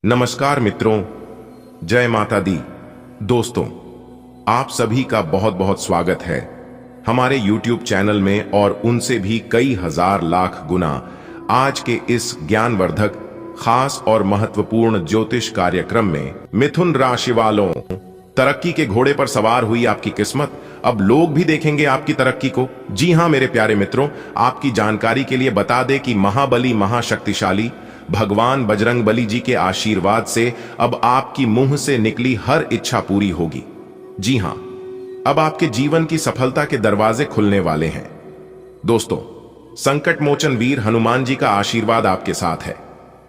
नमस्कार मित्रों, जय माता दी। दोस्तों, आप सभी का बहुत बहुत स्वागत है हमारे YouTube चैनल में और उनसे भी कई हजार लाख गुना आज के इस ज्ञानवर्धक, खास और महत्वपूर्ण ज्योतिष कार्यक्रम में। मिथुन राशि वालों, तरक्की के घोड़े पर सवार हुई आपकी किस्मत। अब लोग भी देखेंगे आपकी तरक्की को। जी हां मेरे प्यारे मित्रों, आपकी जानकारी के लिए बता दें कि महाबली महाशक्तिशाली भगवान बजरंगबली जी के आशीर्वाद से अब आपकी मुंह से निकली हर इच्छा पूरी होगी। जी हां, अब आपके जीवन की सफलता के दरवाजे खुलने वाले हैं। दोस्तों, संकट मोचन वीर हनुमान जी का आशीर्वाद आपके साथ है,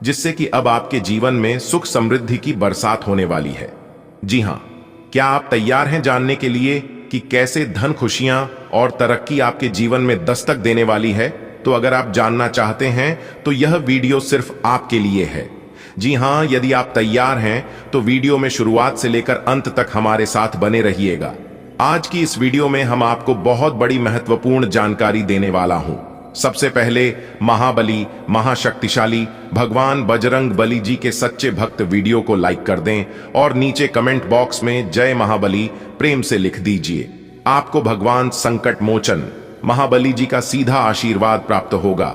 जिससे कि अब आपके जीवन में सुख समृद्धि की बरसात होने वाली है। जी हां, क्या आप तैयार हैं जानने के लिए कि कैसे धन, खुशियां और तरक्की आपके जीवन में दस्तक देने वाली है? तो अगर आप जानना चाहते हैं तो यह वीडियो सिर्फ आपके लिए है। जी हां, यदि आप तैयार हैं तो वीडियो में शुरुआत से लेकर अंत तक हमारे साथ बने रहिएगा। आज की इस वीडियो में हम आपको बहुत बड़ी महत्वपूर्ण जानकारी देने वाला हूं। सबसे पहले महाबली महाशक्तिशाली भगवान बजरंगबली जी के सच्चे भक्त वीडियो को लाइक कर दें और नीचे कमेंट बॉक्स में जय महाबली प्रेम से लिख दीजिए। आपको भगवान संकट मोचन महाबली जी का सीधा आशीर्वाद प्राप्त होगा।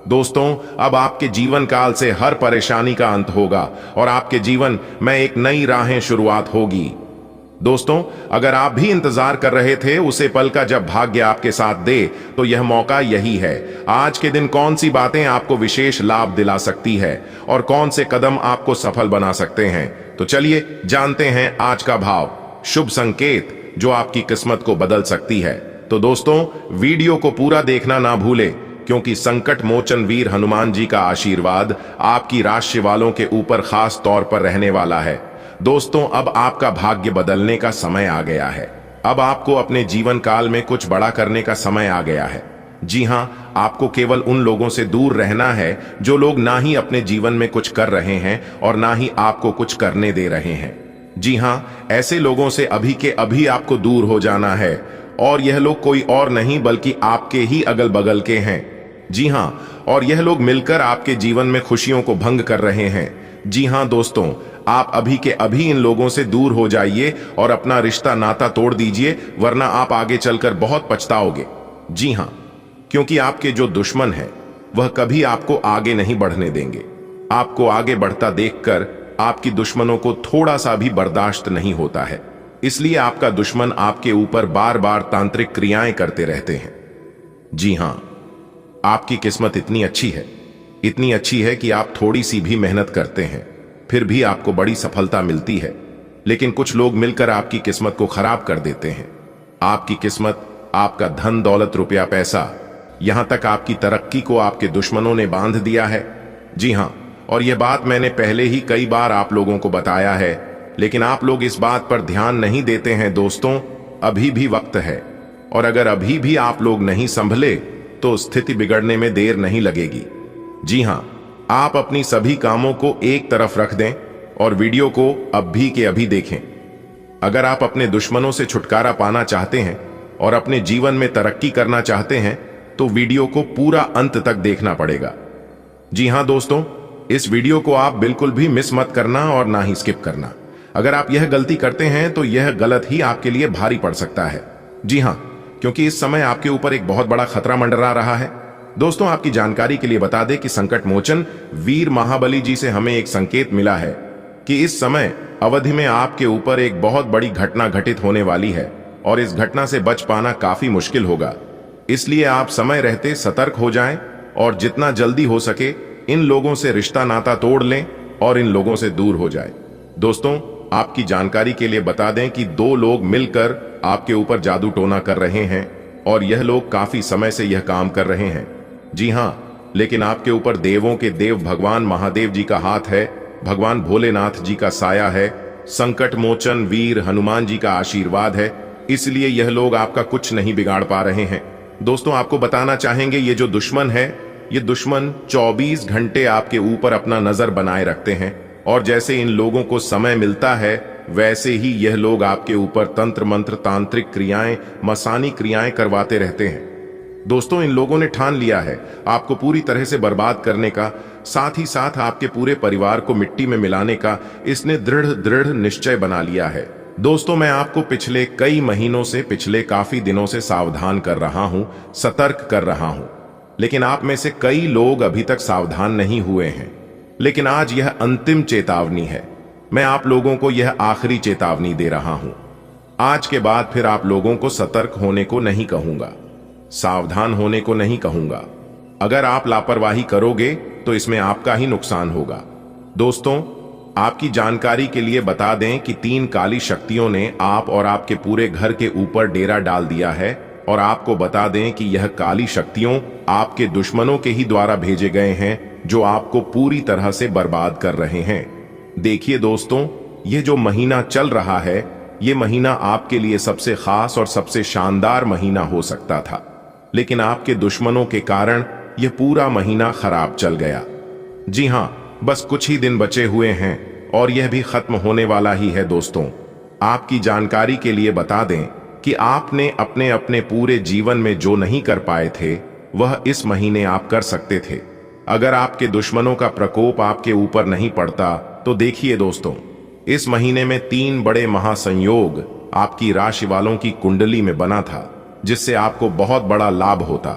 दोस्तों, अब आपके जीवन काल से हर परेशानी का अंत होगा और आपके जीवन में एक नई राहें शुरुआत होगी। दोस्तों, अगर आप भी इंतजार कर रहे थे उसे पल का जब भाग्य आपके साथ दे, तो यह मौका यही है। आज के दिन कौन सी बातें आपको विशेष लाभ दिला सकती है और कौन से कदम आपको सफल बना सकते हैं, तो चलिए जानते हैं आज का भाव, शुभ संकेत जो आपकी किस्मत को बदल सकती है। तो दोस्तों, वीडियो को पूरा देखना ना भूलें, क्योंकि संकट मोचन वीर हनुमान जी का आशीर्वाद आपकी राशि वालों के ऊपर खास तौर पर रहने वाला है। दोस्तों, अब आपका भाग्य बदलने का समय आ गया है। अब आपको अपने जीवन काल में कुछ बड़ा करने का समय आ गया है। जी हां, आपको केवल उन लोगों से दूर रहना है जो लोग ना ही अपने जीवन में कुछ कर रहे हैं और ना ही आपको कुछ करने दे रहे हैं। जी हां, ऐसे लोगों से अभी के अभी आपको दूर हो जाना है, और यह लोग कोई और नहीं बल्कि आपके ही अगल बगल के हैं। जी हां, और यह लोग मिलकर आपके जीवन में खुशियों को भंग कर रहे हैं। जी हां दोस्तों, आप अभी के अभी इन लोगों से दूर हो जाइए और अपना रिश्ता नाता तोड़ दीजिए, वरना आप आगे चलकर बहुत पछताओगे। जी हां, क्योंकि आपके जो दुश्मन हैं वह कभी आपको आगे नहीं बढ़ने देंगे। आपको आगे बढ़ता देखकर आपकी दुश्मनों को थोड़ा सा भी बर्दाश्त नहीं होता है, इसलिए आपका दुश्मन आपके ऊपर बार बार तांत्रिक क्रियाएं करते रहते हैं। जी हां, आपकी किस्मत इतनी अच्छी है कि आप थोड़ी सी भी मेहनत करते हैं फिर भी आपको बड़ी सफलता मिलती है, लेकिन कुछ लोग मिलकर आपकी किस्मत को खराब कर देते हैं। आपकी किस्मत, आपका धन दौलत रुपया पैसा, यहां तक आपकी तरक्की को आपके दुश्मनों ने बांध दिया है। जी हां, और यह बात मैंने पहले ही कई बार आप लोगों को बताया है, लेकिन आप लोग इस बात पर ध्यान नहीं देते हैं। दोस्तों, अभी भी वक्त है, और अगर अभी भी आप लोग नहीं संभले तो स्थिति बिगड़ने में देर नहीं लगेगी। जी हां, आप अपनी सभी कामों को एक तरफ रख दें और वीडियो को अभी के अभी देखें। अगर आप अपने दुश्मनों से छुटकारा पाना चाहते हैं और अपने जीवन में तरक्की करना चाहते हैं तो वीडियो को पूरा अंत तक देखना पड़ेगा। जी हां दोस्तों, इस वीडियो को आप बिल्कुल भी मिस मत करना और ना ही स्किप करना। अगर आप यह गलती करते हैं तो यह गलत ही आपके लिए भारी पड़ सकता है। जी हां, क्योंकि इस समय आपके ऊपर एक बहुत बड़ा खतरा मंडरा रहा है। दोस्तों, आपकी जानकारी के लिए बता दें कि संकट मोचन वीर महाबली जी से हमें एक संकेत मिला है कि इस समय अवधि में आपके ऊपर एक बहुत बड़ी घटना घटित होने वाली है और इस घटना से बच पाना काफी मुश्किल होगा। इसलिए आप समय रहते सतर्क हो जाएं और जितना जल्दी हो सके इन लोगों से रिश्ता नाता तोड़ लें और इन लोगों से दूर हो जाए। दोस्तों, आपकी जानकारी के लिए बता दें कि दो लोग मिलकर आपके ऊपर जादू टोना कर रहे हैं और यह लोग काफी समय से यह काम कर रहे हैं। जी हां, लेकिन आपके ऊपर देवों के देव भगवान महादेव जी का हाथ है, भगवान भोलेनाथ जी का साया है, संकट मोचन वीर हनुमान जी का आशीर्वाद है, इसलिए यह लोग आपका कुछ नहीं बिगाड़ पा रहे हैं। दोस्तों, आपको बताना चाहेंगे, ये जो दुश्मन है, ये दुश्मन 24 घंटे आपके ऊपर अपना नजर बनाए रखते हैं, और जैसे इन लोगों को समय मिलता है वैसे ही यह लोग आपके ऊपर तंत्र मंत्र तांत्रिक क्रियाएं मसानी क्रियाएं करवाते रहते हैं। दोस्तों, इन लोगों ने ठान लिया है आपको पूरी तरह से बर्बाद करने का, साथ ही साथ आपके पूरे परिवार को मिट्टी में मिलाने का इसने दृढ़ दृढ़ निश्चय बना लिया है। दोस्तों, मैं आपको पिछले कई महीनों से, पिछले काफी दिनों से सावधान कर रहा हूं, सतर्क कर रहा हूं, लेकिन आप में से कई लोग अभी तक सावधान नहीं हुए हैं। लेकिन आज यह अंतिम चेतावनी है। मैं आप लोगों को यह आखिरी चेतावनी दे रहा हूं। आज के बाद फिर आप लोगों को सतर्क होने को नहीं कहूंगा, सावधान होने को नहीं कहूंगा। अगर आप लापरवाही करोगे तो इसमें आपका ही नुकसान होगा। दोस्तों, आपकी जानकारी के लिए बता दें कि 3 काली शक्तियों ने आप और आपके पूरे घर के ऊपर डेरा डाल दिया है। और आपको बता दें कि यह काली शक्तियों आपके दुश्मनों के ही द्वारा भेजे गए हैं, जो आपको पूरी तरह से बर्बाद कर रहे हैं। देखिए दोस्तों, ये जो महीना चल रहा है, ये महीना आपके लिए सबसे खास और सबसे शानदार महीना हो सकता था, लेकिन आपके दुश्मनों के कारण यह पूरा महीना खराब चल गया। जी हां, बस कुछ ही दिन बचे हुए हैं और यह भी खत्म होने वाला ही है। दोस्तों, आपकी जानकारी के लिए बता दें कि आपने अपने अपने पूरे जीवन में जो नहीं कर पाए थे, वह इस महीने आप कर सकते थे। अगर आपके दुश्मनों का प्रकोप आपके ऊपर नहीं पड़ता तो देखिए दोस्तों, इस महीने में 3 बड़े महासंयोग आपकी राशि वालों की कुंडली में बना था, जिससे आपको बहुत बड़ा लाभ होता,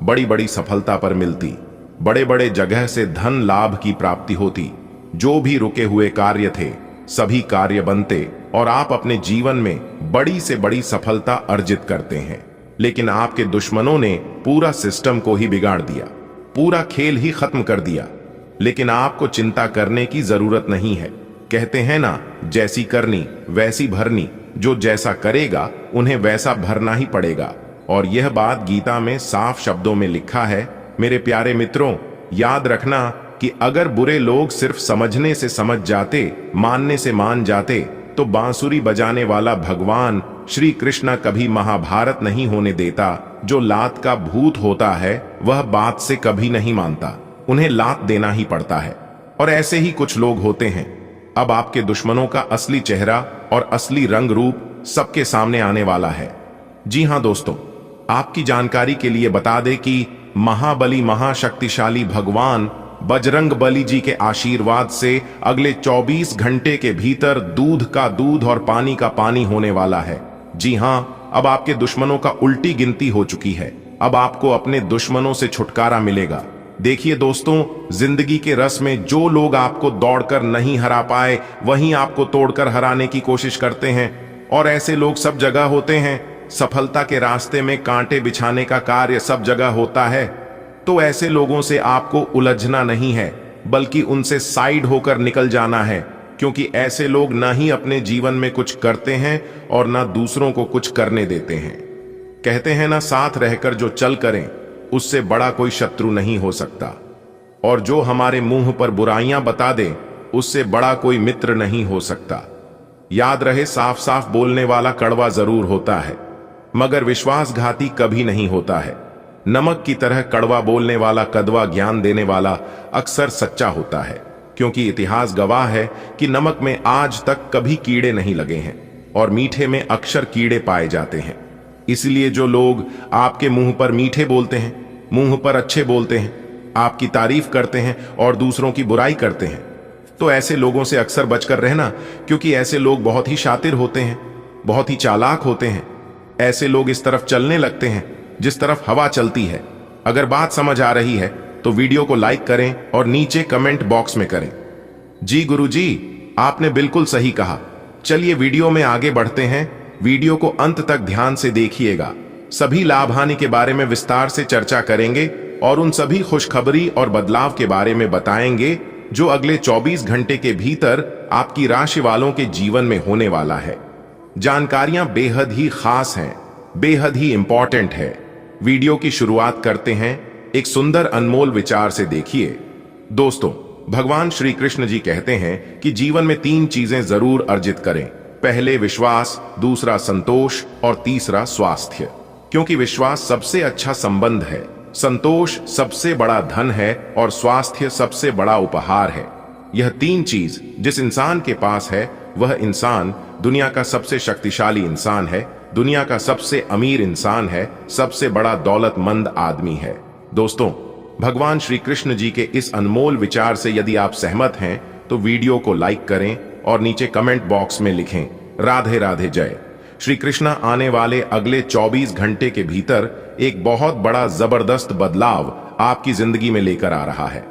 बड़ी बड़ी सफलता पर मिलती, बड़े बड़े जगह से धन लाभ की प्राप्ति होती। जो भी रुके हुए कार्य थे, सभी कार्य बनते और आप अपने जीवन में बड़ी से बड़ी सफलता अर्जित करते हैं। लेकिन आपके दुश्मनों ने पूरा सिस्टम को ही बिगाड़ दिया, पूरा खेल ही खत्म कर दिया। लेकिन आपको चिंता करने की जरूरत नहीं है। कहते हैं ना, जैसी करनी वैसी भरनी। जो जैसा करेगा उन्हें वैसा भरना ही पड़ेगा। और यह बात गीता में साफ शब्दों में लिखा है। मेरे प्यारे मित्रों, याद रखना कि अगर बुरे लोग सिर्फ समझने से समझ जाते, मानने से मान जाते, तो बांसुरी बजाने वाला भगवान श्री कृष्ण कभी महाभारत नहीं होने देता। जो लात का भूत होता है वह बात से कभी नहीं मानता, उन्हें लात देना ही पड़ता है। और ऐसे ही कुछ लोग होते हैं। अब आपके दुश्मनों का असली चेहरा और असली रंग रूप सबके सामने आने वाला है। जी हां दोस्तों, आपकी जानकारी के लिए बता दें कि महाबली महाशक्तिशाली भगवान बजरंग बली जी के आशीर्वाद से अगले 24 घंटे के भीतर दूध का दूध और पानी का पानी होने वाला है। जी हां, अब आपके दुश्मनों का उल्टी गिनती हो चुकी है। अब आपको अपने दुश्मनों से छुटकारा मिलेगा। देखिए दोस्तों, जिंदगी के रस में जो लोग आपको दौड़कर नहीं हरा पाए, वहीं आपको तोड़कर हराने की कोशिश करते हैं। और ऐसे लोग सब जगह होते हैं। सफलता के रास्ते में कांटे बिछाने का कार्य सब जगह होता है। तो ऐसे लोगों से आपको उलझना नहीं है, बल्कि उनसे साइड होकर निकल जाना है। क्योंकि ऐसे लोग ना ही अपने जीवन में कुछ करते हैं और ना दूसरों को कुछ करने देते हैं। कहते हैं ना, साथ रहकर जो चल करें, उससे बड़ा कोई शत्रु नहीं हो सकता। और जो हमारे मुंह पर बुराइयां बता दे, उससे बड़ा कोई मित्र नहीं हो सकता। याद रहे, साफ साफ बोलने वाला कड़वा जरूर होता है, मगर विश्वासघाती कभी नहीं होता है। नमक की तरह कड़वा बोलने वाला, कड़वा ज्ञान देने वाला अक्सर सच्चा होता है। क्योंकि इतिहास गवाह है कि नमक में आज तक कभी कीड़े नहीं लगे हैं और मीठे में अक्सर कीड़े पाए जाते हैं। इसलिए जो लोग आपके मुंह पर मीठे बोलते हैं, मुंह पर अच्छे बोलते हैं, आपकी तारीफ करते हैं और दूसरों की बुराई करते हैं, तो ऐसे लोगों से अक्सर बचकर रहना। क्योंकि ऐसे लोग बहुत ही शातिर होते हैं, बहुत ही चालाक होते हैं। ऐसे लोग इस तरफ चलने लगते हैं जिस तरफ हवा चलती है। अगर बात समझ आ रही है तो वीडियो को लाइक करें और नीचे कमेंट बॉक्स में करें, जी गुरुजी, आपने बिल्कुल सही कहा। चलिए वीडियो में आगे बढ़ते हैं। वीडियो को अंत तक ध्यान से देखिएगा। सभी लाभ हानि के बारे में विस्तार से चर्चा करेंगे और उन सभी खुशखबरी और बदलाव के बारे में बताएंगे जो अगले 24 घंटे के भीतर आपकी राशि वालों के जीवन में होने वाला है। जानकारियां बेहद ही खास हैं, बेहद ही इंपॉर्टेंट है। वीडियो की शुरुआत करते हैं एक सुंदर अनमोल विचार से। देखिए दोस्तों, भगवान श्री कृष्ण जी कहते हैं कि जीवन में 3 चीजें जरूर अर्जित करें। पहले विश्वास, दूसरा संतोष और तीसरा स्वास्थ्य। क्योंकि विश्वास सबसे अच्छा संबंध है, संतोष सबसे बड़ा धन है और स्वास्थ्य सबसे बड़ा उपहार है। यह 3 चीज जिस इंसान के पास है, वह इंसान दुनिया का सबसे शक्तिशाली इंसान है, दुनिया का सबसे अमीर इंसान है, सबसे बड़ा दौलतमंद आदमी है। दोस्तों, भगवान श्री कृष्ण जी के इस अनमोल विचार से यदि आप सहमत हैं तो वीडियो को लाइक करें और नीचे कमेंट बॉक्स में लिखें राधे राधे जय। श्री कृष्णा आने वाले अगले 24 घंटे के भीतर एक बहुत बड़ा जबरदस्त बदलाव आपकी जिंदगी में लेकर आ रहा है।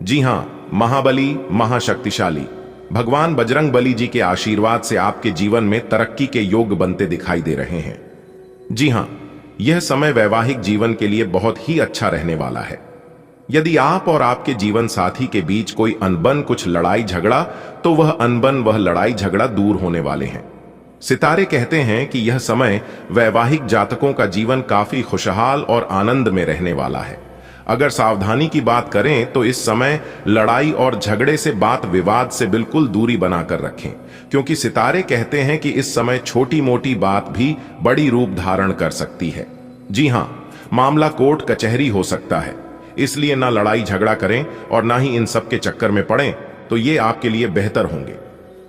जी हां, महाबली महाशक्तिशाली भगवान बजरंग बली जी के आशीर्वाद से आपके जीवन में तरक्की के योग बनते दिखाई दे रहे हैं। जी हां, यह समय वैवाहिक जीवन के लिए बहुत ही अच्छा रहने वाला है। यदि आप और आपके जीवन साथी के बीच कोई अनबन, कुछ लड़ाई झगड़ा, तो वह अनबन, वह लड़ाई झगड़ा दूर होने वाले हैं। सितारे कहते हैं कि यह समय वैवाहिक जातकों का जीवन काफी खुशहाल और आनंद में रहने वाला है। अगर सावधानी की बात करें तो इस समय लड़ाई और झगड़े से, बात विवाद से बिल्कुल दूरी बनाकर रखें, क्योंकि सितारे कहते हैं कि इस समय छोटी मोटी बात भी बड़ी रूप धारण कर सकती है। जी हां, मामला कोर्ट कचहरी हो सकता है, इसलिए ना लड़ाई झगड़ा करें और ना ही इन सब के चक्कर में पड़ें, तो ये आपके लिए बेहतर होंगे।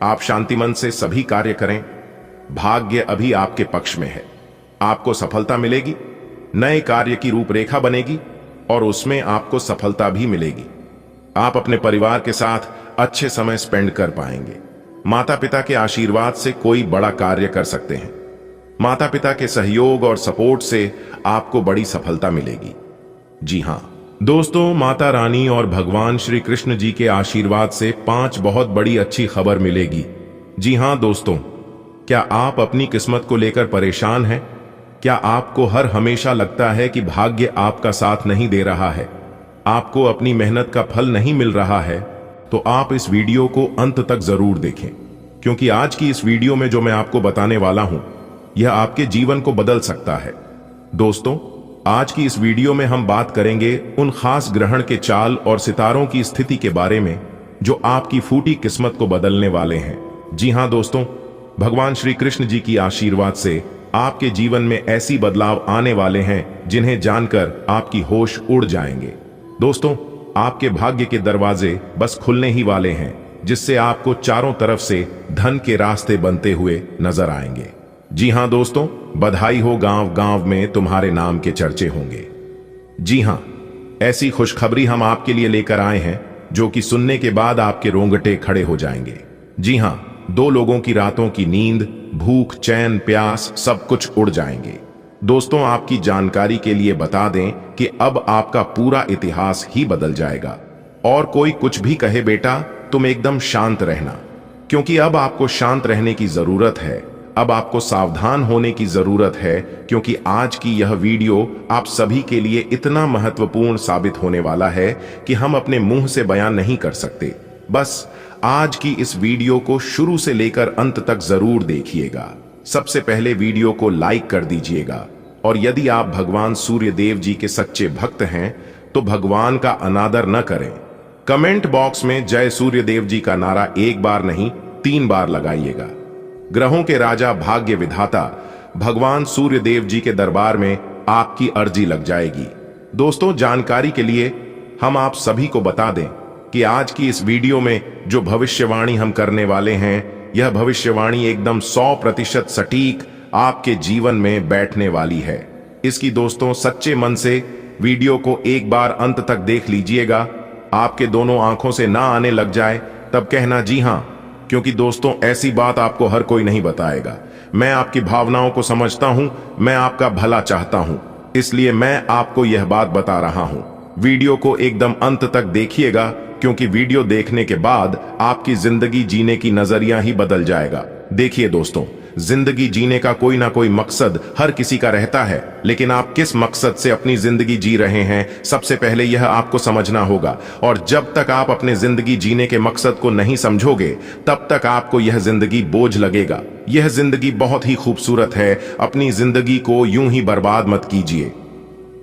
आप शांति मन से सभी कार्य करें। भाग्य अभी आपके पक्ष में है, आपको सफलता मिलेगी, नए कार्य की रूपरेखा बनेगी और उसमें आपको सफलता भी मिलेगी। आप अपने परिवार के साथ अच्छे समय स्पेंड कर पाएंगे। माता पिता के आशीर्वाद से कोई बड़ा कार्य कर सकते हैं। माता पिता के सहयोग और सपोर्ट से आपको बड़ी सफलता मिलेगी। जी हां दोस्तों, माता रानी और भगवान श्री कृष्ण जी के आशीर्वाद से 5 बहुत बड़ी अच्छी खबर मिलेगी। जी हां दोस्तों, क्या आप अपनी किस्मत को लेकर परेशान हैं? क्या आपको हर हमेशा लगता है कि भाग्य आपका साथ नहीं दे रहा है, आपको अपनी मेहनत का फल नहीं मिल रहा है? तो आप इस वीडियो को अंत तक जरूर देखें, क्योंकि आज की इस वीडियो में जो मैं आपको बताने वाला हूं, यह आपके जीवन को बदल सकता है। दोस्तों, आज की इस वीडियो में हम बात करेंगे उन खास ग्रहण के चाल और सितारों की स्थिति के बारे में जो आपकी फूटी किस्मत को बदलने वाले हैं। जी हां दोस्तों, भगवान श्री कृष्ण जी की आशीर्वाद से आपके जीवन में ऐसी बदलाव आने वाले हैं जिन्हें जानकर आपकी होश उड़ जाएंगे। दोस्तों, आपके भाग्य के दरवाजे बस खुलने ही वाले हैं, जिससे आपको चारों तरफ से धन के रास्ते बनते हुए नजर आएंगे। जी हां दोस्तों, बधाई हो, गांव गांव में तुम्हारे नाम के चर्चे होंगे। जी हां, ऐसी खुशखबरी हम आपके लिए लेकर आए हैं जो कि सुनने के बाद आपके रोंगटे खड़े हो जाएंगे। जी हां, 2 लोगों की रातों की नींद, भूख, चैन, प्यास सब कुछ उड़ जाएंगे। दोस्तों, आपकी जानकारी के लिए बता दें कि अब आपका पूरा इतिहास ही बदल जाएगा। और कोई कुछ भी कहे बेटा, तुम एकदम शांत रहना, क्योंकि अब आपको शांत रहने की जरूरत है। अब आपको सावधान होने की जरूरत है, क्योंकि आज की यह वीडियो आप सभी के लिए इतना महत्वपूर्ण साबित होने वाला है कि हम अपने मुंह से बयान नहीं कर सकते। बस आज की इस वीडियो को शुरू से लेकर अंत तक जरूर देखिएगा। सबसे पहले वीडियो को लाइक कर दीजिएगा, और यदि आप भगवान सूर्य देव जी के सच्चे भक्त हैं तो भगवान का अनादर न करें। कमेंट बॉक्स में जय सूर्य देव जी का नारा 1 बार नहीं 3 बार लगाइएगा। ग्रहों के राजा, भाग्य विधाता भगवान सूर्य देव जी के दरबार में आपकी अर्जी लग जाएगी। दोस्तों, जानकारी के लिए हम आप सभी को बता दें कि आज की इस वीडियो में जो भविष्यवाणी हम करने वाले हैं, यह भविष्यवाणी एकदम 100% सटीक आपके जीवन में बैठने वाली है। इसकी दोस्तों सच्चे मन से वीडियो को एक बार अंत तक देख लीजिएगा। आपके दोनों आंखों से ना आने लग जाए तब कहना जी हां, क्योंकि दोस्तों ऐसी बात आपको हर कोई नहीं बताएगा। मैं आपकी भावनाओं को समझता हूं, मैं आपका भला चाहता हूं, इसलिए मैं आपको यह बात बता रहा हूं। वीडियो को एकदम अंत तक देखिएगा, क्योंकि वीडियो देखने के बाद आपकी जिंदगी जीने की नजरिया ही बदल जाएगा। देखिए दोस्तों, जिंदगी जीने का कोई ना कोई मकसद हर किसी का रहता है, लेकिन आप किस मकसद से अपनी जिंदगी जी रहे हैं, सबसे पहले यह आपको समझना होगा। और जब तक आप अपने जिंदगी जीने के मकसद को नहीं समझोगे, तब तक आपको यह जिंदगी बोझ लगेगा। यह जिंदगी बहुत ही खूबसूरत है, अपनी जिंदगी को यूं ही बर्बाद मत कीजिए।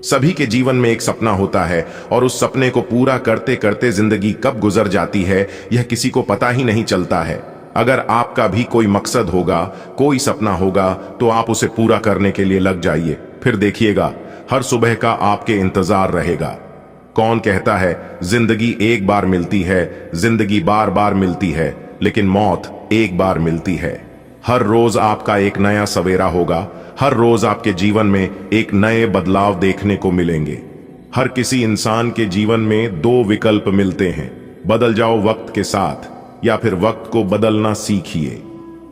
सभी के जीवन में एक सपना होता है, और उस सपने को पूरा करते करते जिंदगी कब गुजर जाती है यह किसी को पता ही नहीं चलता है। अगर आपका भी कोई मकसद होगा, कोई सपना होगा, तो आप उसे पूरा करने के लिए लग जाइए। फिर देखिएगा, हर सुबह का आपके इंतजार रहेगा। कौन कहता है जिंदगी एक बार मिलती है, जिंदगी बार बार मिलती है, लेकिन मौत एक बार मिलती है। हर रोज आपका एक नया सवेरा होगा, हर रोज आपके जीवन में एक नए बदलाव देखने को मिलेंगे। हर किसी इंसान के जीवन में दो विकल्प मिलते हैं, बदल जाओ वक्त के साथ या फिर वक्त को बदलना सीखिए।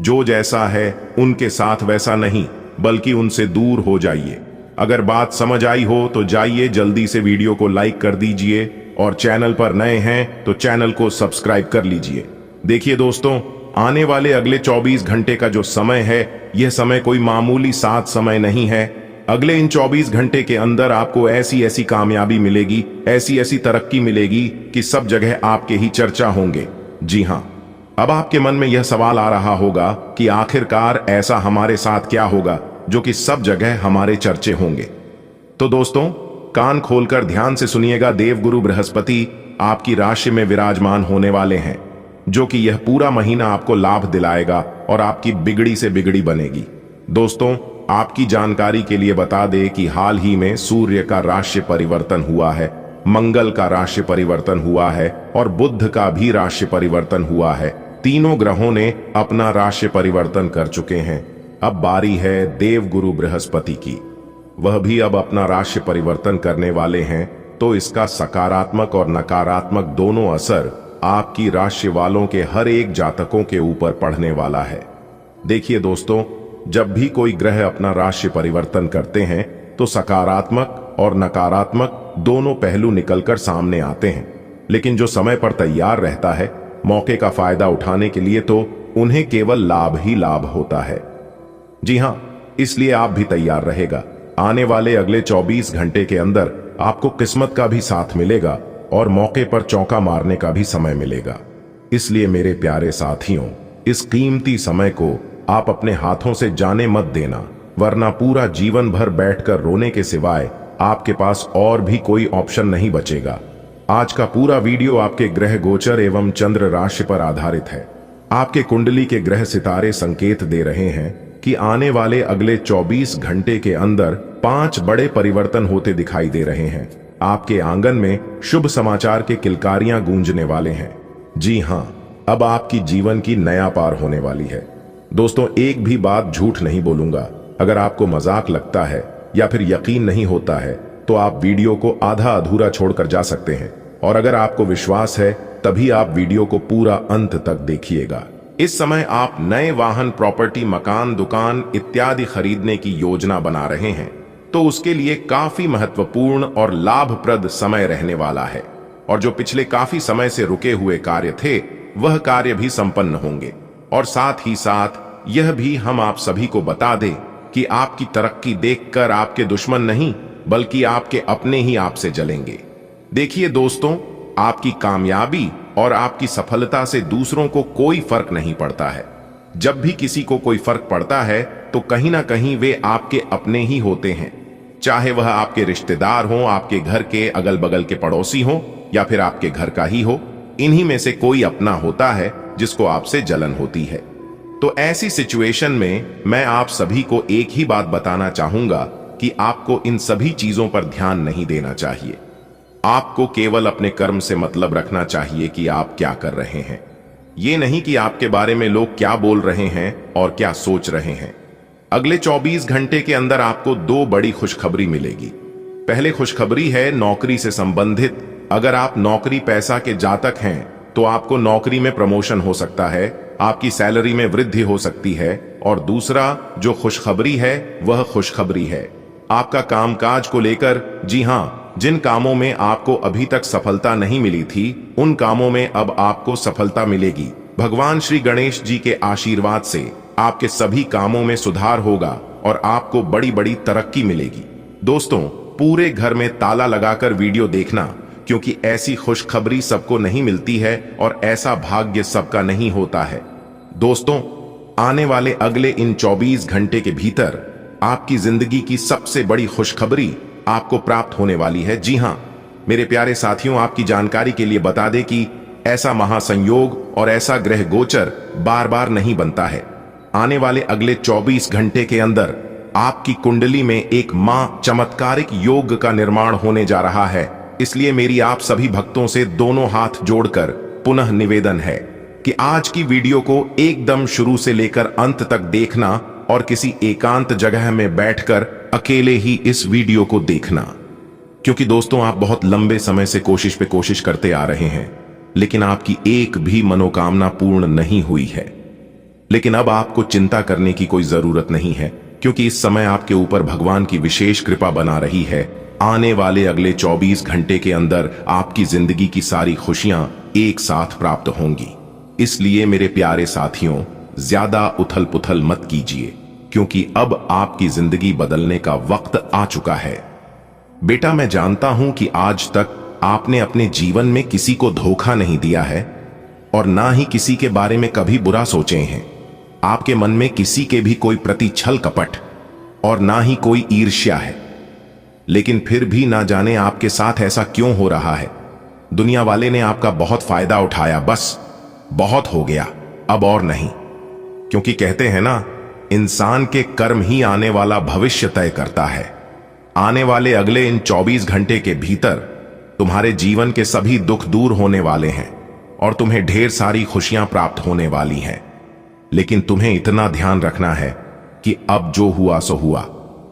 जो जैसा है उनके साथ वैसा नहीं, बल्कि उनसे दूर हो जाइए। अगर बात समझ आई हो तो जाइए जल्दी से वीडियो को लाइक कर दीजिए और चैनल पर नए हैं तो चैनल को सब्सक्राइब कर लीजिए। देखिए दोस्तों, आने वाले अगले 24 घंटे का जो समय है, यह समय कोई मामूली साथ समय नहीं है। अगले इन 24 घंटे के अंदर आपको ऐसी ऐसी कामयाबी मिलेगी, ऐसी ऐसी तरक्की मिलेगी कि सब जगह आपके ही चर्चा होंगे। जी हाँ, अब आपके मन में यह सवाल आ रहा होगा कि आखिरकार ऐसा हमारे साथ क्या होगा जो कि सब जगह हमारे चर्चे होंगे। तो दोस्तों, कान खोलकर ध्यान से सुनिएगा। देवगुरु बृहस्पति आपकी राशि में विराजमान होने वाले हैं, जो कि यह पूरा महीना आपको लाभ दिलाएगा और आपकी बिगड़ी से बिगड़ी बनेगी। दोस्तों, आपकी जानकारी के लिए बता दें कि हाल ही में सूर्य का राशि परिवर्तन हुआ है, मंगल का राशि परिवर्तन हुआ है और बुध का भी राशि परिवर्तन हुआ है। तीनों ग्रहों ने अपना राशि परिवर्तन कर चुके हैं। अब बारी है देवगुरु बृहस्पति की, वह भी अब अपना राशि परिवर्तन करने वाले हैं। तो इसका सकारात्मक और नकारात्मक दोनों असर आपकी राशि वालों के हर एक जातकों के ऊपर पड़ने वाला है। देखिए दोस्तों, जब भी कोई ग्रह अपना राशि परिवर्तन करते हैं तो सकारात्मक और नकारात्मक दोनों पहलू निकलकर सामने आते हैं, लेकिन जो समय पर तैयार रहता है मौके का फायदा उठाने के लिए, तो उन्हें केवल लाभ ही लाभ होता है। जी हां, इसलिए आप भी तैयार रहेगा। आने वाले अगले 24 घंटे के अंदर आपको किस्मत का भी साथ मिलेगा और मौके पर चौका मारने का भी समय मिलेगा। इसलिए मेरे प्यारे साथियों, इस कीमती समय को आप अपने हाथों से जाने मत देना, वरना पूरा जीवन भर बैठकर रोने के सिवाय आपके पास और भी कोई ऑप्शन नहीं बचेगा। आज का पूरा वीडियो आपके ग्रह गोचर एवं चंद्र राशि पर आधारित है। आपके कुंडली के ग्रह सितारे संकेत दे रहे हैं कि आने वाले अगले 24 घंटे के अंदर 5 बड़े परिवर्तन होते दिखाई दे रहे हैं। आपके आंगन में शुभ समाचार के किलकारियां गूंजने वाले हैं। जी हां, अब आपकी जीवन की नया पार होने वाली है। दोस्तों, एक भी बात झूठ नहीं बोलूंगा। अगर आपको मजाक लगता है या फिर यकीन नहीं होता है तो आप वीडियो को आधा अधूरा छोड़कर जा सकते हैं, और अगर आपको विश्वास है तभी आप वीडियो को पूरा अंत तक देखिएगा। इस समय आप नए वाहन, प्रॉपर्टी, मकान, दुकान इत्यादि खरीदने की योजना बना रहे हैं, तो उसके लिए काफी महत्वपूर्ण और लाभप्रद समय रहने वाला है। और जो पिछले काफी समय से रुके हुए कार्य थे, वह कार्य भी संपन्न होंगे। और साथ ही साथ यह भी हम आप सभी को बता दें कि आपकी तरक्की देखकर आपके दुश्मन नहीं, बल्कि आपके अपने ही आपसे जलेंगे। देखिए दोस्तों, आपकी कामयाबी और आपकी सफलता से दूसरों को कोई फर्क नहीं पड़ता है। जब भी किसी को कोई फर्क पड़ता है तो कहीं ना कहीं वे आपके अपने ही होते हैं, चाहे वह आपके रिश्तेदार हो, आपके घर के अगल बगल के पड़ोसी हो या फिर आपके घर का ही हो। इन्हीं में से कोई अपना होता है जिसको आपसे जलन होती है। तो ऐसी सिचुएशन में मैं आप सभी को एक ही बात बताना चाहूंगा कि आपको इन सभी चीजों पर ध्यान नहीं देना चाहिए। आपको केवल अपने कर्म से मतलब रखना चाहिए कि आप क्या कर रहे हैं, ये नहीं कि आपके बारे में लोग क्या बोल रहे हैं और क्या सोच रहे हैं। अगले 24 घंटे के अंदर आपको 2 बड़ी खुशखबरी मिलेगी। पहले खुशखबरी है नौकरी से संबंधित। अगर आप नौकरी पैसा के जातक हैं तो आपको नौकरी में प्रमोशन हो सकता है, आपकी सैलरी में वृद्धि हो सकती है। और दूसरा जो खुशखबरी है वह खुशखबरी है आपका कामकाज को लेकर। जी हां, जिन कामों में आपको अभी तक सफलता नहीं मिली थी, उन कामों में अब आपको सफलता मिलेगी। भगवान श्री गणेश जी के आशीर्वाद से आपके सभी कामों में सुधार होगा और आपको बड़ी बड़ी तरक्की मिलेगी। दोस्तों, पूरे घर में ताला लगाकर वीडियो देखना, क्योंकि ऐसी खुशखबरी सबको नहीं मिलती है और ऐसा भाग्य सबका नहीं होता है। दोस्तों, आने वाले अगले इन 24 घंटे के भीतर आपकी जिंदगी की सबसे बड़ी खुशखबरी आपको प्राप्त होने वाली है। जी हां मेरे प्यारे साथियों, आपकी जानकारी के लिए बता दें कि ऐसा महासंयोग और ऐसा ग्रह गोचर बार बार नहीं बनता है। आने वाले अगले 24 घंटे के अंदर आपकी कुंडली में एक मां चमत्कारिक योग का निर्माण होने जा रहा है। इसलिए मेरी आप सभी भक्तों से दोनों हाथ जोड़कर पुनः निवेदन है कि आज की वीडियो को एकदम शुरू से लेकर अंत तक देखना और किसी एकांत जगह में बैठकर अकेले ही इस वीडियो को देखना। क्योंकि दोस्तों आप बहुत लंबे समय से कोशिश पे कोशिश करते आ रहे हैं, लेकिन आपकी एक भी मनोकामना पूर्ण नहीं हुई है। लेकिन अब आपको चिंता करने की कोई जरूरत नहीं है, क्योंकि इस समय आपके ऊपर भगवान की विशेष कृपा बना रही है। आने वाले अगले 24 घंटे के अंदर आपकी जिंदगी की सारी खुशियां एक साथ प्राप्त होंगी। इसलिए मेरे प्यारे साथियों, ज्यादा उथल पुथल मत कीजिए, क्योंकि अब आपकी जिंदगी बदलने का वक्त आ चुका है। बेटा, मैं जानता हूं कि आज तक आपने अपने जीवन में किसी को धोखा नहीं दिया है और ना ही किसी के बारे में कभी बुरा सोचे हैं। आपके मन में किसी के भी कोई प्रति छल कपट और ना ही कोई ईर्ष्या है। लेकिन फिर भी ना जाने आपके साथ ऐसा क्यों हो रहा है। दुनिया वाले ने आपका बहुत फायदा उठाया, बस बहुत हो गया, अब और नहीं। क्योंकि कहते हैं ना, इंसान के कर्म ही आने वाला भविष्य तय करता है। आने वाले अगले इन 24 घंटे के भीतर तुम्हारे जीवन के सभी दुख दूर होने वाले हैं और तुम्हें ढेर सारी खुशियां प्राप्त होने वाली हैं। लेकिन तुम्हें इतना ध्यान रखना है कि अब जो हुआ सो हुआ,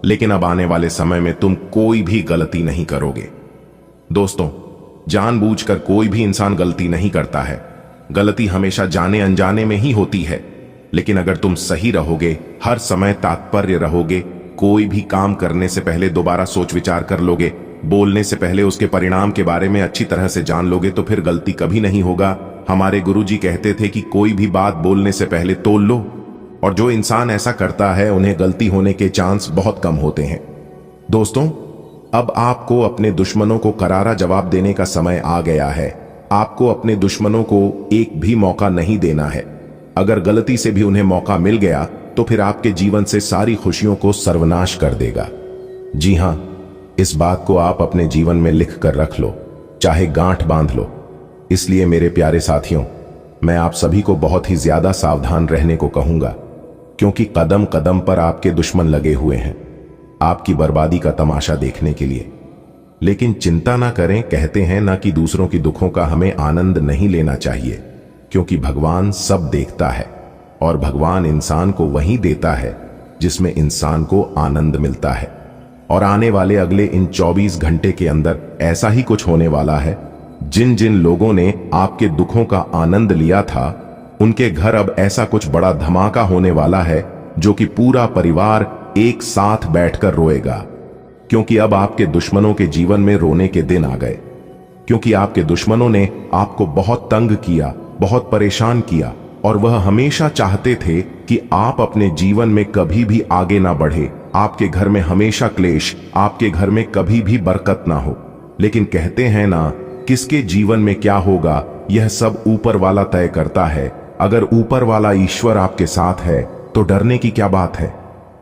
लेकिन अब आने वाले समय में तुम कोई भी गलती नहीं करोगे। दोस्तों, जानबूझकर कोई भी इंसान गलती नहीं करता है। गलती हमेशा जाने अनजाने में ही होती है। लेकिन अगर तुम सही रहोगे, हर समय तात्पर्य रहोगे, कोई भी काम करने से पहले दोबारा सोच विचार कर लोगे, बोलने से पहले उसके परिणाम के बारे में अच्छी तरह से जान लोगे, तो फिर गलती कभी नहीं होगा। हमारे गुरुजी कहते थे कि कोई भी बात बोलने से पहले तोल लो, और जो इंसान ऐसा करता है उन्हें गलती होने के चांस बहुत कम होते हैं। दोस्तों, अब आपको अपने दुश्मनों को करारा जवाब देने का समय आ गया है। आपको अपने दुश्मनों को एक भी मौका नहीं देना है। अगर गलती से भी उन्हें मौका मिल गया तो फिर आपके जीवन से सारी खुशियों को सर्वनाश कर देगा। जी हां, इस बात को आप अपने जीवन में लिख कर रख लो, चाहे गांठ बांध लो। इसलिए मेरे प्यारे साथियों, मैं आप सभी को बहुत ही ज्यादा सावधान रहने को कहूंगा, क्योंकि कदम कदम पर आपके दुश्मन लगे हुए हैं आपकी बर्बादी का तमाशा देखने के लिए। लेकिन चिंता ना करें, कहते हैं ना कि दूसरों की दुखों का हमें आनंद नहीं लेना चाहिए, क्योंकि भगवान सब देखता है और भगवान इंसान को वही देता है जिसमें इंसान को आनंद मिलता है। और आने वाले अगले इन 24 घंटे के अंदर ऐसा ही कुछ होने वाला है। जिन जिन लोगों ने आपके दुखों का आनंद लिया था, उनके घर अब ऐसा कुछ बड़ा धमाका होने वाला है जो कि पूरा परिवार एक साथ बैठकर रोएगा। क्योंकि अब आपके दुश्मनों के जीवन में रोने के दिन आ गए, क्योंकि आपके दुश्मनों ने आपको बहुत तंग किया, बहुत परेशान किया, और वह हमेशा चाहते थे कि आप अपने जीवन में कभी भी आगे ना बढ़े। आपके घर में हमेशा क्लेश, आपके घर में कभी भी बरकत ना हो। लेकिन कहते हैं ना, किसके जीवन में क्या होगा यह सब ऊपर वाला तय करता है। अगर ऊपर वाला ईश्वर आपके साथ है तो डरने की क्या बात है,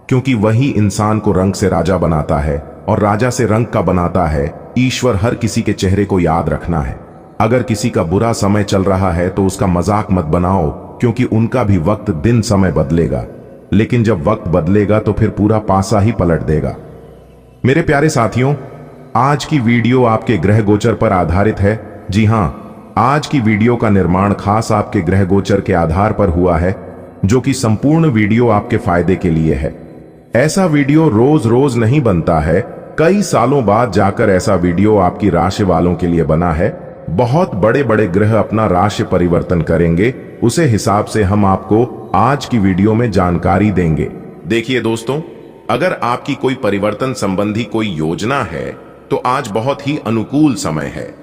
क्योंकि वही इंसान को रंग से राजा बनाता है और राजा से रंग का बनाता है। ईश्वर हर किसी के चेहरे को याद रखना है। अगर किसी का बुरा समय चल रहा है तो उसका मजाक मत बनाओ, क्योंकि उनका भी वक्त दिन समय बदलेगा। लेकिन जब वक्त बदलेगा तो फिर पूरा पासा ही पलट देगा। मेरे प्यारे साथियों, आज की वीडियो आपके ग्रह गोचर पर आधारित है। जी हां, आज की वीडियो का निर्माण खास आपके ग्रह गोचर के आधार पर हुआ है, जो कि संपूर्ण वीडियो आपके फायदे के लिए है। ऐसा वीडियो रोज रोज नहीं बनता है। कई सालों बाद जाकर ऐसा वीडियो आपकी राशि वालों के लिए बना है। बहुत बड़े बड़े ग्रह अपना राशि परिवर्तन करेंगे, उसे हिसाब से हम आपको आज की वीडियो में जानकारी देंगे। देखिए दोस्तों, अगर आपकी कोई परिवर्तन संबंधी कोई योजना है तो आज बहुत ही अनुकूल समय है।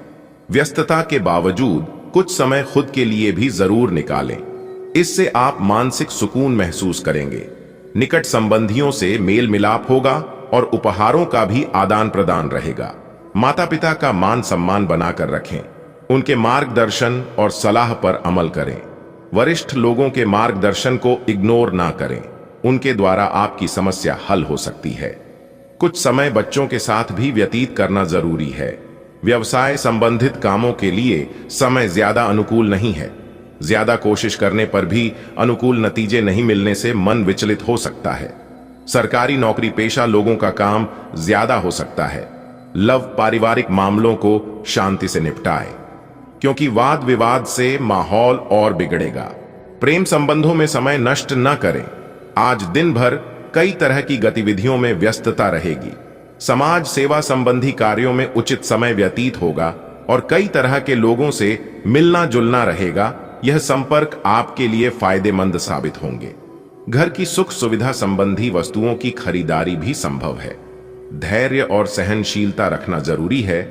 व्यस्तता के बावजूद कुछ समय खुद के लिए भी जरूर निकालें। इससे आप मानसिक सुकून महसूस करेंगे। निकट संबंधियों से मेल मिलाप होगा और उपहारों का भी आदान प्रदान रहेगा। माता पिता का मान सम्मान बनाकर रखें। उनके मार्गदर्शन और सलाह पर अमल करें। वरिष्ठ लोगों के मार्गदर्शन को इग्नोर ना करें, उनके द्वारा आपकी समस्या हल हो सकती है। कुछ समय बच्चों के साथ भी व्यतीत करना जरूरी है। व्यवसाय संबंधित कामों के लिए समय ज्यादा अनुकूल नहीं है। ज्यादा कोशिश करने पर भी अनुकूल नतीजे नहीं मिलने से मन विचलित हो सकता है। सरकारी नौकरी पेशा लोगों का काम ज्यादा हो सकता है। लव पारिवारिक मामलों को शांति से निपटाएं, क्योंकि वाद विवाद से माहौल और बिगड़ेगा। प्रेम संबंधों में समय नष्ट न करें। आज दिन भर कई तरह की गतिविधियों में व्यस्तता रहेगी। समाज सेवा संबंधी कार्यों में उचित समय व्यतीत होगा और कई तरह के लोगों से मिलना जुलना रहेगा। यह संपर्क आपके लिए फायदेमंद साबित होंगे। घर की सुख सुविधा संबंधी वस्तुओं की खरीदारी भी संभव है। धैर्य और सहनशीलता रखना जरूरी है।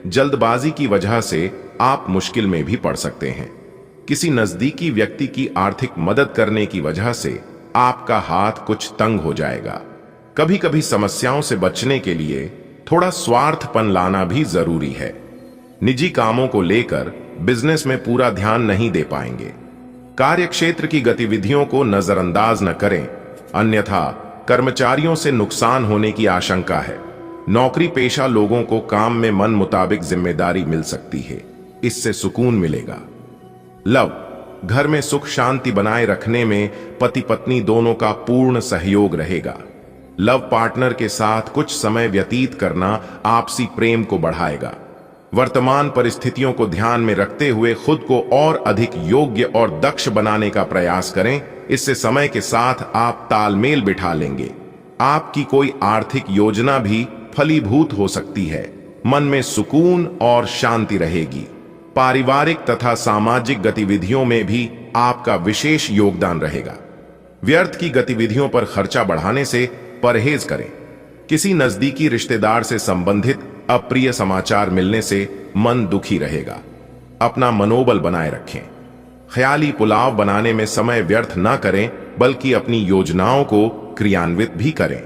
जल्दबाजी की वजह से आप मुश्किल में भी पड़ सकते हैं। किसी नजदीकी व्यक्ति की आर्थिक मदद करने की वजह से आपका हाथ कुछ तंग हो जाएगा। कभी कभी समस्याओं से बचने के लिए थोड़ा स्वार्थपन लाना भी जरूरी है। निजी कामों को लेकर बिजनेस में पूरा ध्यान नहीं दे पाएंगे। कार्यक्षेत्र की गतिविधियों को नजरअंदाज न करें, अन्यथा कर्मचारियों से नुकसान होने की आशंका है। नौकरी पेशा लोगों को काम में मन मुताबिक जिम्मेदारी मिल सकती है, इससे सुकून मिलेगा। लव, घर में सुख शांति बनाए रखने में पति पत्नी दोनों का पूर्ण सहयोग रहेगा। लव पार्टनर के साथ कुछ समय व्यतीत करना आपसी प्रेम को बढ़ाएगा। वर्तमान परिस्थितियों को ध्यान में रखते हुए खुद को और अधिक योग्य और दक्ष बनाने का प्रयास करें। इससे समय के साथ आप तालमेल बिठा लेंगे। आपकी कोई आर्थिक योजना भी फलीभूत हो सकती है। मन में सुकून और शांति रहेगी। पारिवारिक तथा सामाजिक गतिविधियों में भी आपका विशेष योगदान रहेगा। व्यर्थ की गतिविधियों पर खर्चा बढ़ाने से परहेज करें। किसी नजदीकी रिश्तेदार से संबंधित अप्रिय समाचार मिलने से मन दुखी रहेगा। अपना मनोबल बनाए रखें। ख्याली पुलाव बनाने में समय व्यर्थ न करें, बल्कि अपनी योजनाओं को क्रियान्वित भी करें।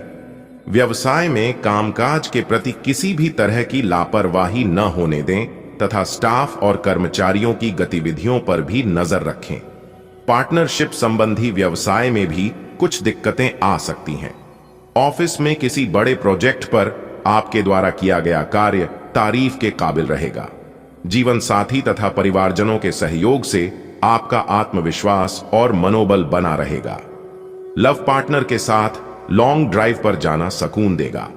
व्यवसाय में कामकाज के प्रति किसी भी तरह की लापरवाही न होने दें तथा स्टाफ और कर्मचारियों की गतिविधियों पर भी नजर रखें। पार्टनरशिप संबंधी व्यवसाय में भी कुछ दिक्कतें आ सकती हैं। ऑफिस में किसी बड़े प्रोजेक्ट पर आपके द्वारा किया गया कार्य तारीफ के काबिल रहेगा। जीवन साथी तथा परिवारजनों के सहयोग से आपका आत्मविश्वास और मनोबल बना रहेगा। लव पार्टनर के साथ लॉन्ग ड्राइव पर जाना सुकून देगा।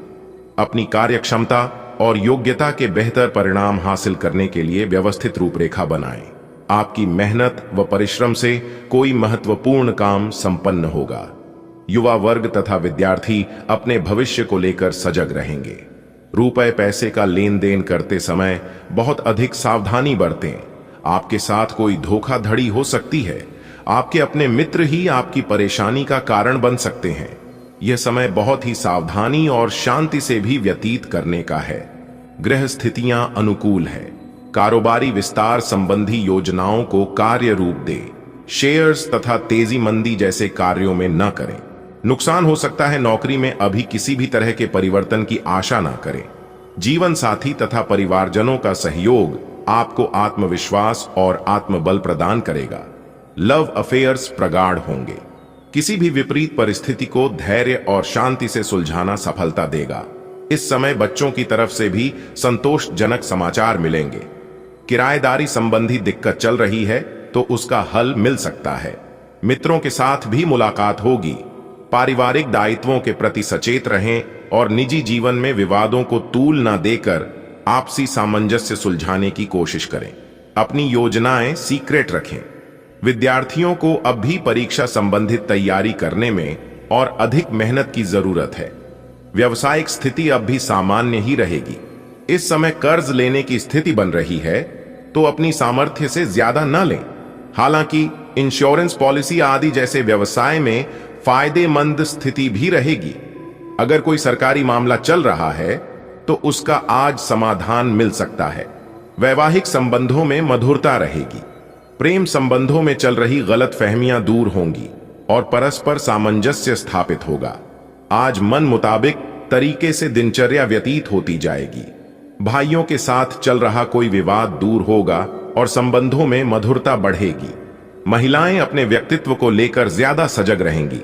अपनी कार्यक्षमता और योग्यता के बेहतर परिणाम हासिल करने के लिए व्यवस्थित रूपरेखा बनाएं। आपकी मेहनत व परिश्रम से कोई महत्वपूर्ण काम संपन्न होगा। युवा वर्ग तथा विद्यार्थी अपने भविष्य को लेकर सजग रहेंगे। रुपए पैसे का लेन देन करते समय बहुत अधिक सावधानी बरतें। आपके साथ कोई धोखाधड़ी हो सकती है। आपके अपने मित्र ही आपकी परेशानी का कारण बन सकते हैं। यह समय बहुत ही सावधानी और शांति से भी व्यतीत करने का है। गृह स्थितियां अनुकूल है। कारोबारी विस्तार संबंधी योजनाओं को कार्य रूप दे। शेयर्स तथा तेजी मंदी जैसे कार्यों में न करें। नुकसान हो सकता है। नौकरी में अभी किसी भी तरह के परिवर्तन की आशा ना करें। जीवन साथी तथा परिवारजनों का सहयोग आपको आत्मविश्वास और आत्मबल प्रदान करेगा। लव अफेयर्स प्रगाढ़ होंगे। किसी भी विपरीत परिस्थिति को धैर्य और शांति से सुलझाना सफलता देगा। इस समय बच्चों की तरफ से भी संतोषजनक समाचार मिलेंगे। किराएदारी संबंधी दिक्कत चल रही है तो उसका हल मिल सकता है। मित्रों के साथ भी मुलाकात होगी। पारिवारिक दायित्वों के प्रति सचेत रहें और निजी जीवन में विवादों को तूल न देकर आपसी सामंजस्य सुलझाने की कोशिश करें। अपनी योजनाएं सीक्रेट रखें। विद्यार्थियों को अब भी परीक्षा संबंधित तैयारी करने में और अधिक मेहनत की जरूरत है। व्यावसायिक स्थिति अब भी सामान्य ही रहेगी। इस समय कर्ज लेने की स्थिति बन रही है तो अपनी सामर्थ्य से ज्यादा न लें। हालांकि इंश्योरेंस पॉलिसी आदि जैसे व्यवसाय में फायदेमंद स्थिति भी रहेगी। अगर कोई सरकारी मामला चल रहा है तो उसका आज समाधान मिल सकता है। वैवाहिक संबंधों में मधुरता रहेगी। प्रेम संबंधों में चल रही गलतफहमियां दूर होंगी और परस्पर सामंजस्य स्थापित होगा। आज मन मुताबिक तरीके से दिनचर्या व्यतीत होती जाएगी। भाइयों के साथ चल रहा कोई विवाद दूर होगा और संबंधों में मधुरता बढ़ेगी। महिलाएं अपने व्यक्तित्व को लेकर ज्यादा सजग रहेंगी।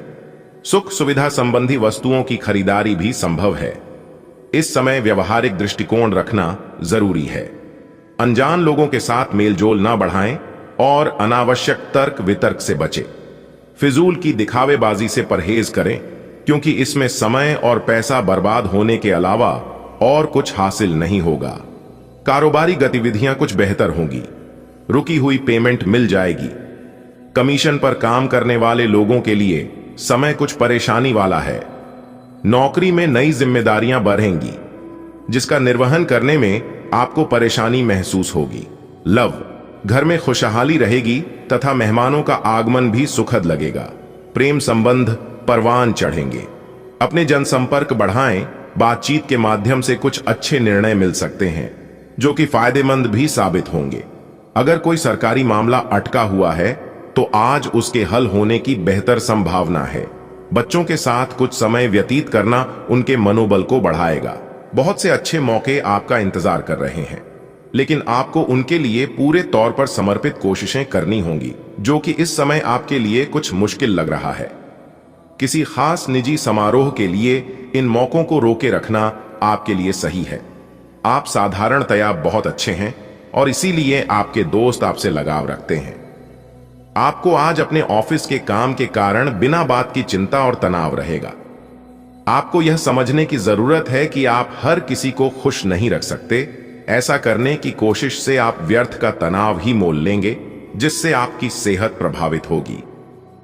सुख सुविधा संबंधी वस्तुओं की खरीदारी भी संभव है। इस समय व्यवहारिक दृष्टिकोण रखना जरूरी है। अनजान लोगों के साथ मेलजोल ना बढ़ाएं और अनावश्यक तर्क वितर्क से बचें। फिजूल की दिखावेबाजी से परहेज करें, क्योंकि इसमें समय और पैसा बर्बाद होने के अलावा और कुछ हासिल नहीं होगा। कारोबारी गतिविधियां कुछ बेहतर होंगी। रुकी हुई पेमेंट मिल जाएगी। कमीशन पर काम करने वाले लोगों के लिए समय कुछ परेशानी वाला है। नौकरी में नई जिम्मेदारियां बढ़ेंगी। जिसका निर्वहन करने में आपको परेशानी महसूस होगी। लव, घर में खुशहाली रहेगी तथा मेहमानों का आगमन भी सुखद लगेगा। प्रेम संबंध परवान चढ़ेंगे। अपने जनसंपर्क बढ़ाएं। बातचीत के माध्यम से कुछ अच्छे निर्णय मिल सकते हैं जो कि फायदेमंद भी साबित होंगे। अगर कोई सरकारी मामला अटका हुआ है तो आज उसके हल होने की बेहतर संभावना है। बच्चों के साथ कुछ समय व्यतीत करना उनके मनोबल को बढ़ाएगा। बहुत से अच्छे मौके आपका इंतजार कर रहे हैं, लेकिन आपको उनके लिए पूरे तौर पर समर्पित कोशिशें करनी होंगी, जो कि इस समय आपके लिए कुछ मुश्किल लग रहा है। किसी खास निजी समारोह के लिए इन मौकों को रोके रखना आपके लिए सही है। आप साधारणतया बहुत अच्छे हैं और इसीलिए आपके दोस्त आपसे लगाव रखते हैं। आपको आज अपने ऑफिस के काम के कारण बिना बात की चिंता और तनाव रहेगा। आपको यह समझने की जरूरत है कि आप हर किसी को खुश नहीं रख सकते। ऐसा करने की कोशिश से आप व्यर्थ का तनाव ही मोल लेंगे, जिससे आपकी सेहत प्रभावित होगी।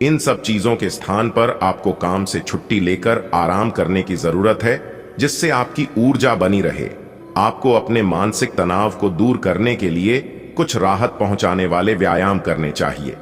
इन सब चीजों के स्थान पर आपको काम से छुट्टी लेकर आराम करने की जरूरत है, जिससे आपकी ऊर्जा बनी रहे। आपको अपने मानसिक तनाव को दूर करने के लिए कुछ राहत पहुंचाने वाले व्यायाम करने चाहिए।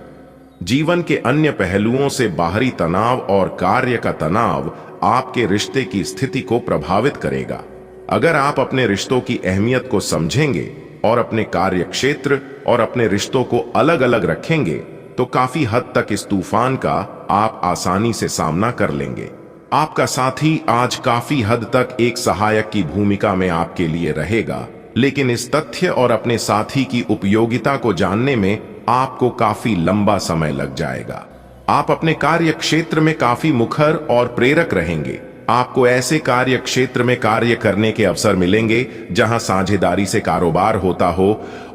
जीवन के अन्य पहलुओं से बाहरी तनाव और कार्य का तनाव आपके रिश्ते की स्थिति को प्रभावित करेगा। अगर आप अपने रिश्तों की अहमियत को समझेंगे और अपने कार्य क्षेत्र और अपने रिश्तों को अलग अलग रखेंगे तो काफी हद तक इस तूफान का आप आसानी से सामना कर लेंगे। आपका साथी आज काफी हद तक एक सहायक की भूमिका में आपके लिए रहेगा, लेकिन इस तथ्य और अपने साथी की उपयोगिता को जानने में आपको काफी लंबा समय लग जाएगा। आप अपने कार्य क्षेत्र में काफी मुखर और प्रेरक रहेंगे। आपको ऐसे कार्य क्षेत्र में कार्य करने के अवसर मिलेंगे जहां साझेदारी से कारोबार होता हो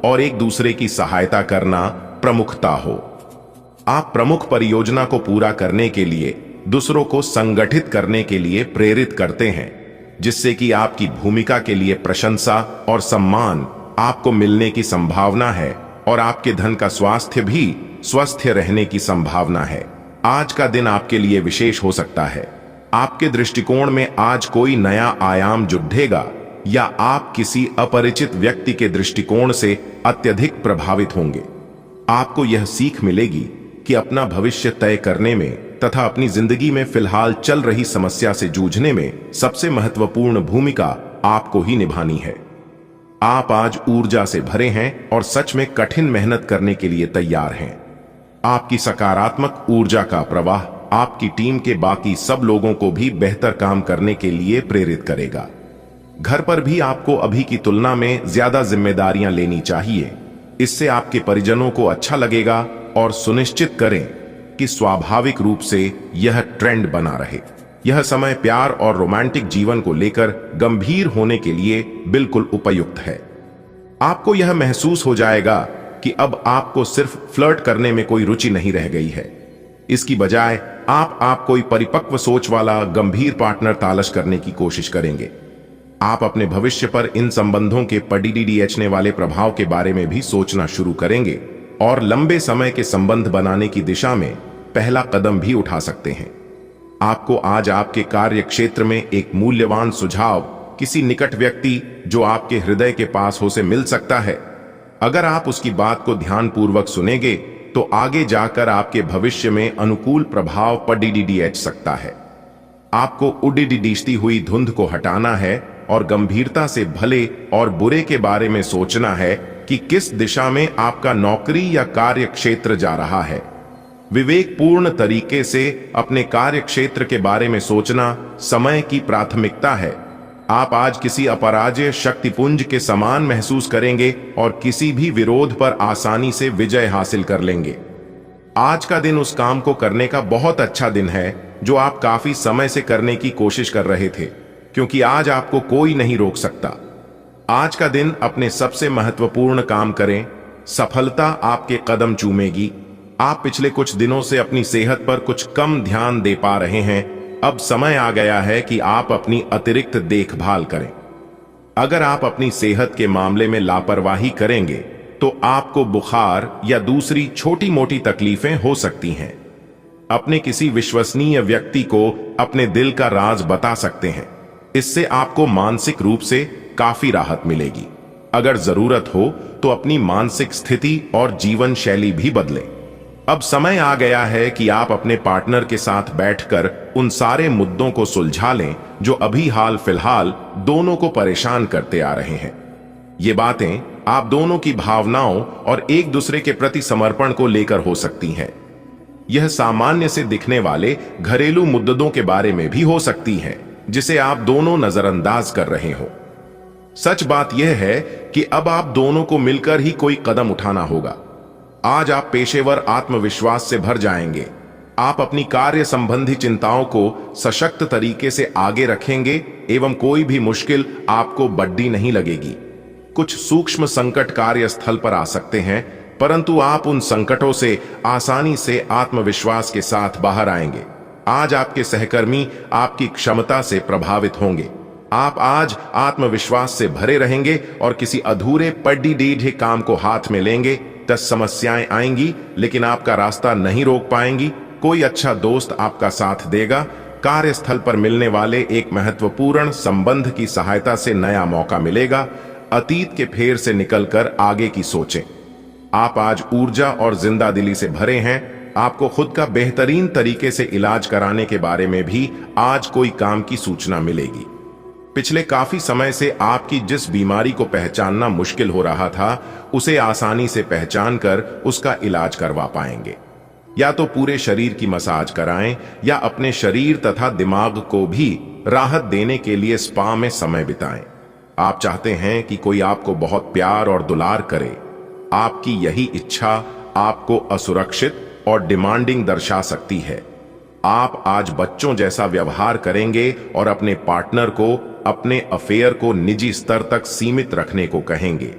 और एक दूसरे की सहायता करना प्रमुखता हो। आप प्रमुख परियोजना को पूरा करने के लिए दूसरों को संगठित करने के लिए प्रेरित करते हैं, जिससे कि आपकी भूमिका के लिए प्रशंसा और सम्मान आपको मिलने की संभावना है और आपके धन का स्वास्थ्य भी स्वस्थ रहने की संभावना है। आज का दिन आपके लिए विशेष हो सकता है। आपके दृष्टिकोण में आज कोई नया आयाम जुड़ेगा या आप किसी अपरिचित व्यक्ति के दृष्टिकोण से अत्यधिक प्रभावित होंगे। आपको यह सीख मिलेगी कि अपना भविष्य तय करने में तथा अपनी जिंदगी में फिलहाल चल रही समस्या से जूझने में सबसे महत्वपूर्ण भूमिका आपको ही निभानी है। आप आज ऊर्जा से भरे हैं और सच में कठिन मेहनत करने के लिए तैयार हैं। आपकी सकारात्मक ऊर्जा का प्रवाह आपकी टीम के बाकी सब लोगों को भी बेहतर काम करने के लिए प्रेरित करेगा। घर पर भी आपको अभी की तुलना में ज्यादा जिम्मेदारियां लेनी चाहिए। इससे आपके परिजनों को अच्छा लगेगा और सुनिश्चित करें कि स्वाभाविक रूप से यह ट्रेंड बना रहे। यह समय प्यार और रोमांटिक जीवन को लेकर गंभीर होने के लिए बिल्कुल उपयुक्त है। आपको यह महसूस हो जाएगा कि अब आपको सिर्फ फ्लर्ट करने में कोई रुचि नहीं रह गई है। इसकी बजाय आप कोई परिपक्व सोच वाला गंभीर पार्टनर तलाश करने की कोशिश करेंगे। आप अपने भविष्य पर इन संबंधों के पड़ने वाले प्रभाव के बारे में भी सोचना शुरू करेंगे और लंबे समय के संबंध बनाने की दिशा में पहला कदम भी उठा सकते हैं। आपको आज आपके कार्य क्षेत्र में एक मूल्यवान सुझाव किसी निकट व्यक्ति जो आपके हृदय के पास हो से मिल सकता है। अगर आप उसकी बात को ध्यानपूर्वक सुनेंगे तो आगे जाकर आपके भविष्य में अनुकूल प्रभाव पड़ सकता है। आपको उड़ती हुई धुंध को हटाना है और गंभीरता से भले और बुरे के बारे में सोचना है कि किस दिशा में आपका नौकरी या कार्य क्षेत्र जा रहा है। विवेकपूर्ण तरीके से अपने कार्य क्षेत्र के बारे में सोचना समय की प्राथमिकता है। आप आज किसी अपराजय शक्तिपुंज के समान महसूस करेंगे और किसी भी विरोध पर आसानी से विजय हासिल कर लेंगे। आज का दिन उस काम को करने का बहुत अच्छा दिन है जो आप काफी समय से करने की कोशिश कर रहे थे, क्योंकि आज आपको कोई नहीं रोक सकता। आज का दिन अपने सबसे महत्वपूर्ण काम करें। सफलता आपके कदम चूमेगी। आप पिछले कुछ दिनों से अपनी सेहत पर कुछ कम ध्यान दे पा रहे हैं। अब समय आ गया है कि आप अपनी अतिरिक्त देखभाल करें। अगर आप अपनी सेहत के मामले में लापरवाही करेंगे तो आपको बुखार या दूसरी छोटी मोटी तकलीफें हो सकती हैं। अपने किसी विश्वसनीय व्यक्ति को अपने दिल का राज बता सकते हैं। इससे आपको मानसिक रूप से काफी राहत मिलेगी। अगर जरूरत हो तो अपनी मानसिक स्थिति और जीवन शैली भी बदलें। अब समय आ गया है कि आप अपने पार्टनर के साथ बैठकर उन सारे मुद्दों को सुलझा लें जो अभी हाल फिलहाल दोनों को परेशान करते आ रहे हैं। ये बातें आप दोनों की भावनाओं और एक दूसरे के प्रति समर्पण को लेकर हो सकती हैं। यह सामान्य से दिखने वाले घरेलू मुद्दों के बारे में भी हो सकती हैं, जिसे आप दोनों नजरअंदाज कर रहे हो। सच बात यह है कि अब आप दोनों को मिलकर ही कोई कदम उठाना होगा। आज आप पेशेवर आत्मविश्वास से भर जाएंगे। आप अपनी कार्य संबंधी चिंताओं को सशक्त तरीके से आगे रखेंगे एवं कोई भी मुश्किल आपको बड्डी नहीं लगेगी। कुछ सूक्ष्म संकट कार्यस्थल पर आ सकते हैं, परंतु आप उन संकटों से आसानी से आत्मविश्वास के साथ बाहर आएंगे। आज आपके सहकर्मी आपकी क्षमता से प्रभावित होंगे। आप आज आत्मविश्वास से भरे रहेंगे और किसी अधूरे पड्डी डीढ़े काम को हाथ में लेंगे। 10 समस्याएं आएंगी, लेकिन आपका रास्ता नहीं रोक पाएंगी। कोई अच्छा दोस्त आपका साथ देगा। कार्यस्थल पर मिलने वाले एक महत्वपूर्ण संबंध की सहायता से नया मौका मिलेगा। अतीत के फेर से निकलकर आगे की सोचें। आप आज ऊर्जा और जिंदा दिली से भरे हैं। आपको खुद का बेहतरीन तरीके से इलाज कराने के बारे में भी आज कोई काम की सूचना मिलेगी। पिछले काफी समय से आपकी जिस बीमारी को पहचानना मुश्किल हो रहा था, उसे आसानी से पहचान कर उसका इलाज करवा पाएंगे। या तो पूरे शरीर की मसाज कराएं या अपने शरीर तथा दिमाग को भी राहत देने के लिए स्पा में समय बिताएं। आप चाहते हैं कि कोई आपको बहुत प्यार और दुलार करे। आपकी यही इच्छा आपको असुरक्षित और डिमांडिंग दर्शा सकती है। आप आज बच्चों जैसा व्यवहार करेंगे और अपने पार्टनर को अपने अफेयर को निजी स्तर तक सीमित रखने को कहेंगे।